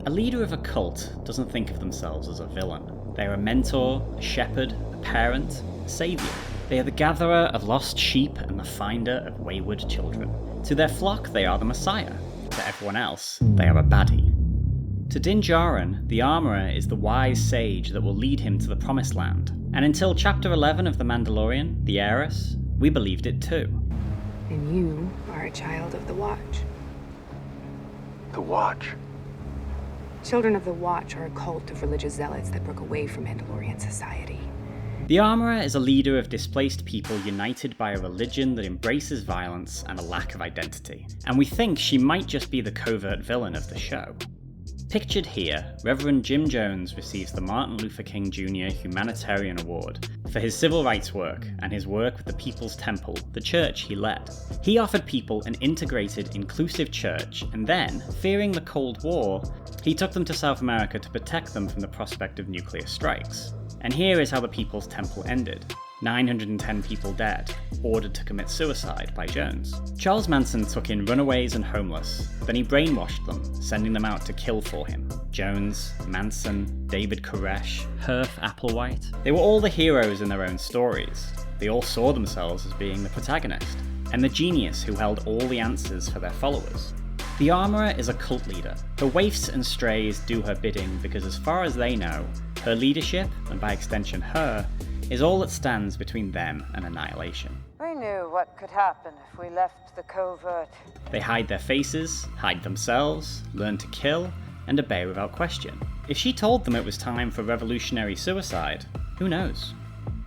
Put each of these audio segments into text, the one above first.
A leader of a cult doesn't think of themselves as a villain. They are a mentor, a shepherd, a parent, a saviour. They are the gatherer of lost sheep and the finder of wayward children. To their flock, they are the Messiah. To everyone else, they are a baddie. To Din Djarin, the Armourer is the wise sage that will lead him to the Promised Land. And until Chapter 11 of The Mandalorian, the Heiress, we believed it too. And you are a child of the Watch. The Watch? Children of the Watch are a cult of religious zealots that broke away from Mandalorian society. The Armourer is a leader of displaced people united by a religion that embraces violence and a lack of identity. And we think she might just be the covert villain of the show. Pictured here, Reverend Jim Jones receives the Martin Luther King Jr. Humanitarian Award for his civil rights work and his work with the People's Temple, the church he led. He offered people an integrated, inclusive church, and then, fearing the Cold War, he took them to South America to protect them from the prospect of nuclear strikes. And here is how the People's Temple ended. 910 people dead, ordered to commit suicide by Jones. Charles Manson took in runaways and homeless, then he brainwashed them, sending them out to kill for him. Jones, Manson, David Koresh, Herf Applewhite. They were all the heroes in their own stories. They all saw themselves as being the protagonist, and the genius who held all the answers for their followers. The Armourer is a cult leader. Her waifs and strays do her bidding because as far as they know, her leadership, and by extension her, is all that stands between them and annihilation. We knew what could happen if we left the covert. They hide their faces, hide themselves, learn to kill, and obey without question. If she told them it was time for revolutionary suicide, who knows?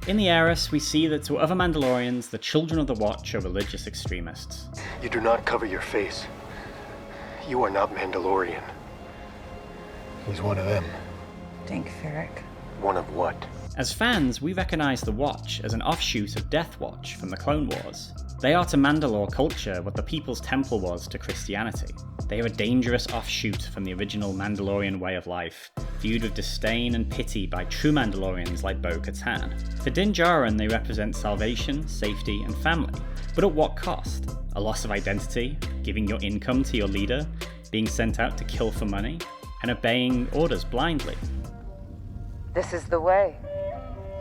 In the Heiress, we see that to other Mandalorians, the children of the Watch are religious extremists. You do not cover your face. You are not Mandalorian. He's one of them. Think, Ferric. One of what? As fans, we recognise the Watch as an offshoot of Death Watch from the Clone Wars. They are to Mandalore culture what the People's Temple was to Christianity. They are a dangerous offshoot from the original Mandalorian way of life, viewed with disdain and pity by true Mandalorians like Bo-Katan. For Din Djarin, they represent salvation, safety, and family. But at what cost? A loss of identity, giving your income to your leader, being sent out to kill for money, and obeying orders blindly. This is the way.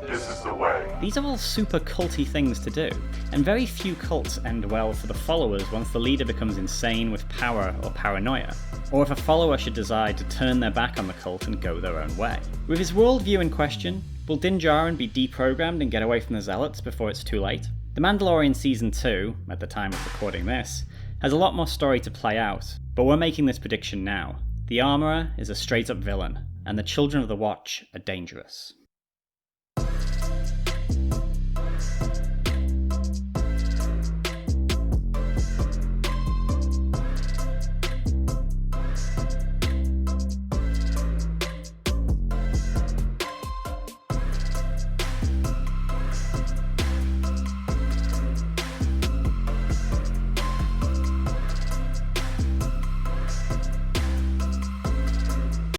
This is the way. These are all super culty things to do, and very few cults end well for the followers once the leader becomes insane with power or paranoia, or if a follower should decide to turn their back on the cult and go their own way. With his worldview in question, will Din Djarin be deprogrammed and get away from the Zealots before it's too late? The Mandalorian Season 2, at the time of recording this, has a lot more story to play out, but we're making this prediction now. The Armourer is a straight-up villain, and the Children of the Watch are dangerous.